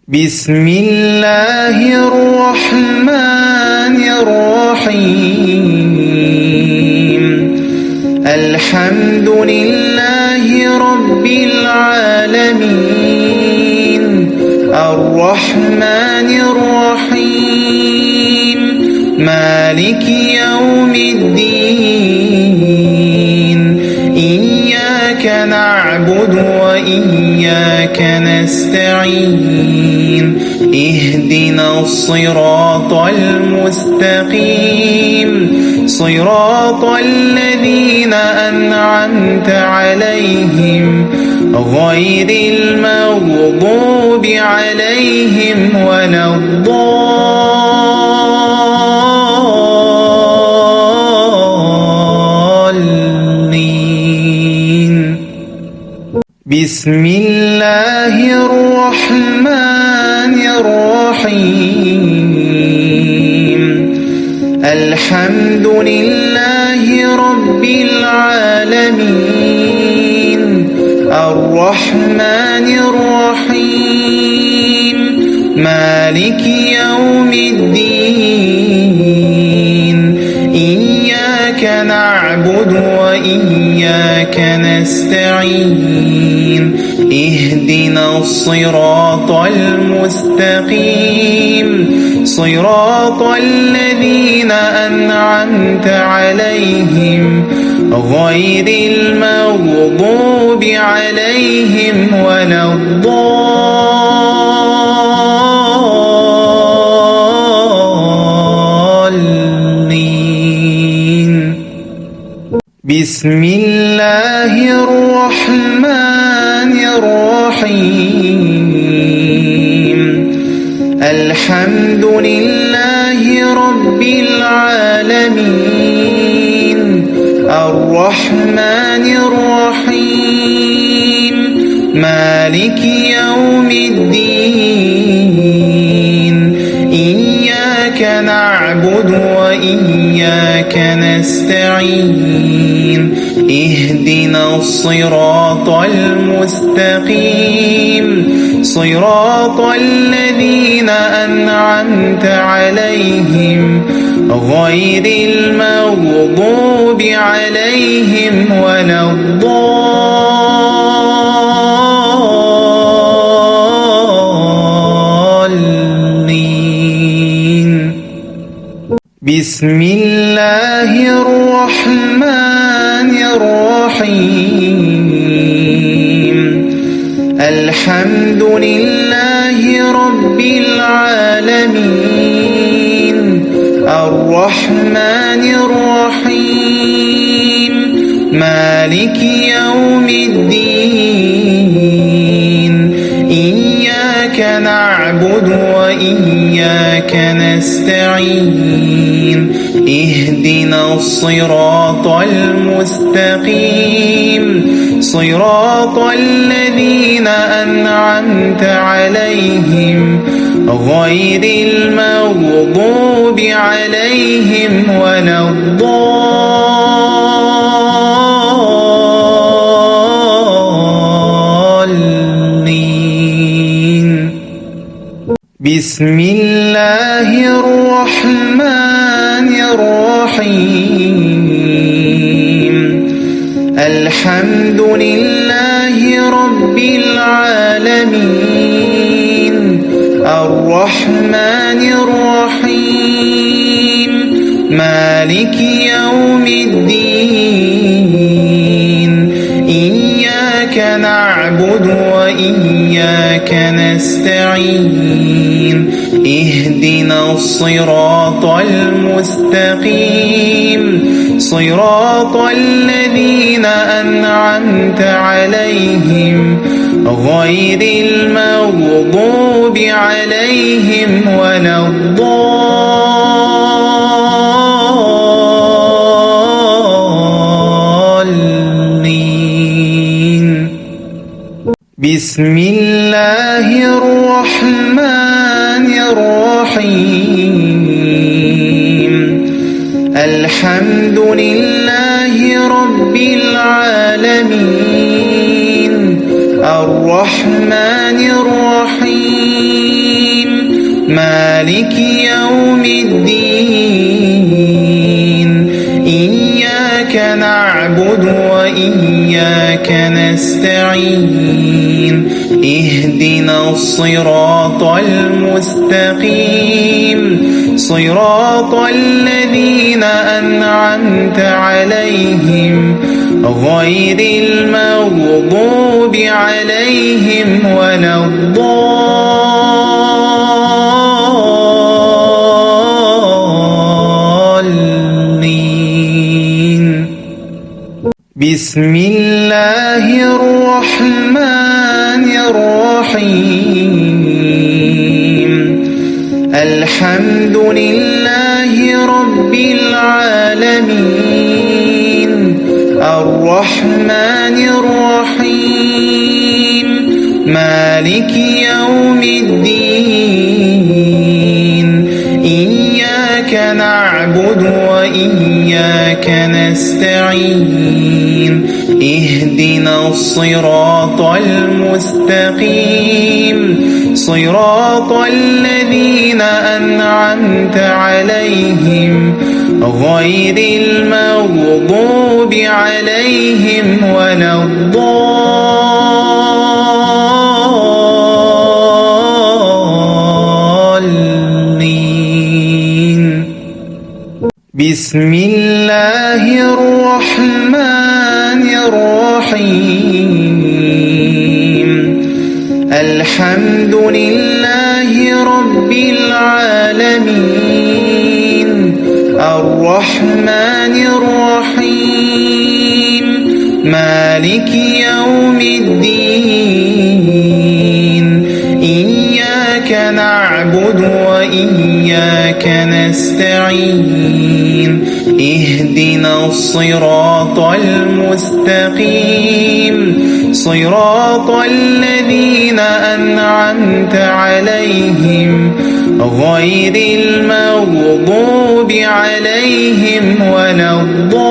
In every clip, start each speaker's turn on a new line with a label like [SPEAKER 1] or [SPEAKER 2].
[SPEAKER 1] بسم الله الرحمن الرحيم. الحمد لله رب العالمين. الرحمن الرحيم مالك يوم الدين. إياك نعبد وإياك نستعين. اهدنا الصراط المستقيم صراط الذين أنعمت عليهم غير المغضوب عليهم ولا الضالين. بسم الله الرحمن الرحيم. الحمد لله رب العالمين. الرحمن الرحيم مالك يوم الدين. إياك نعبد وإياك نستعين. اهدنا الصراط المستقيم صراط الذين أنعمت عليهم غير المغضوب عليهم ولا الضالين. بسم الله الرحمن الرحيم. الحمد لله رب العالمين. الرحمن الرحيم مالك يوم الدين. إياك نعبد وإياك نستعين. اهدنا الصراط المستقيم صراط الذين أنعمت عليهم غير المغضوب عليهم ولا الضالين. بسم الله الرحمن الرحيم. الحمد لله رب العالمين. الرحمن الرحيم مالك يوم الدين. إياك نعبد وإياك نستعين. اهدنا الصراط المستقيم صراط الذين أنعمت عليهم غير المغضوب عليهم ولا الضالين. بسم الله الرحمن الرحيم. الحمد لله رب العالمين. الرحمن الرحيم مالك يوم الدين. إياك نعبد وإياك نستعين. اهدنا الصراط المستقيم صراط الذين أنعمت عليهم غير المغضوب عليهم ولا الضالين. بسم الله الرحمن الرحيم. الحمد لله رب العالمين. الرحمن الرحيم مالك يوم الدين إياك نعبد وإياك نستعين اهدنا الصراط المستقيم صراط الذين أنعمت عليهم غير المغضوب عليهم ولا الضالين. بسم الله الرحمن الرحيم. الحمد لله رب العالمين الرحمن الرحيم مالك يوم الدين إياك نعبد وإياك نستعين اهدنا الصراط المستقيم صراط الذين أنعمت عليهم غير المغضوب عليهم ولا الضالين. بسم الله الرحمن الرحيم. الحمد لله رب العالمين الرحمن الرحيم مالك يوم الدين إياك نعبد وإياك نستعين اهدنا الصراط المستقيم صراط الذين أنعمت عليهم غير المغضوب عليهم ولا الضالين.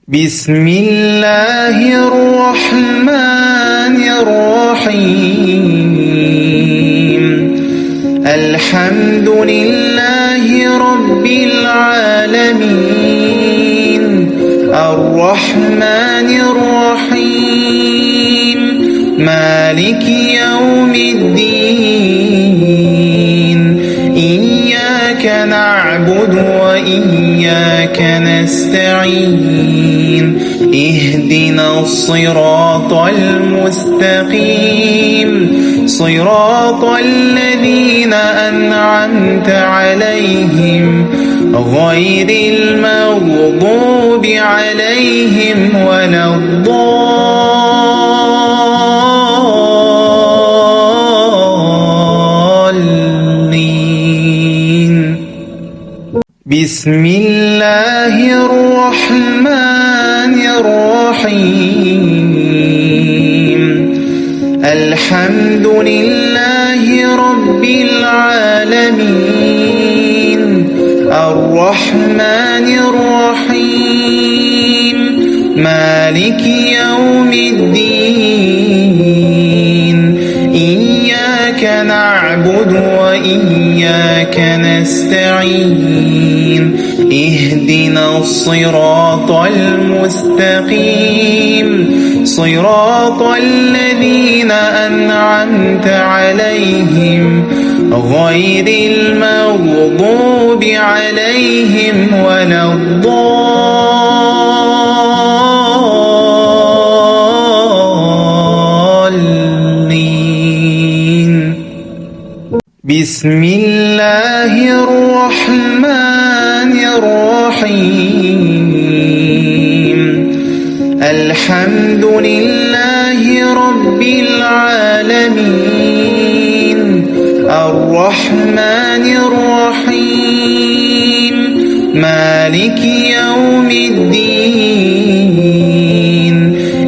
[SPEAKER 1] بسم الله الرحمن الرحيم. الحمد لله رب العالمين الرحمن الرحيم مالك يوم الدين إياك نعبد وإياك نستعين اهدنا الصراط المستقيم صراط الذين أنعمت عليهم غير المغضوب عليهم ولا الضالين. بسم الله الرحمن الرحيم. الحمد لله رب العالمين الرحمن الرحيم مالك يوم الدين إياك نعبد وإياك نستعين اهدنا الصراط المستقيم صراط الذين أنعمت عليهم غير المغضوب عليهم ولا الضالين. بسم الله الرحمن الرحيم. الحمد لله رب العالمين الرحمن الرحيم مالك يوم الدين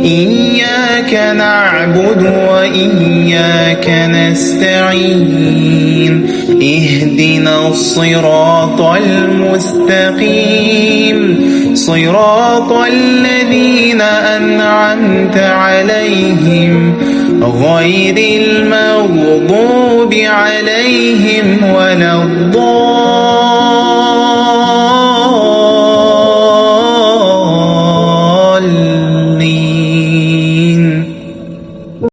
[SPEAKER 1] إياك نعبد وإياك نستعين اهدنا الصراط المستقيم صراط الذين أنعمت عليهم غير المغضوب عليهم ولا الضالين.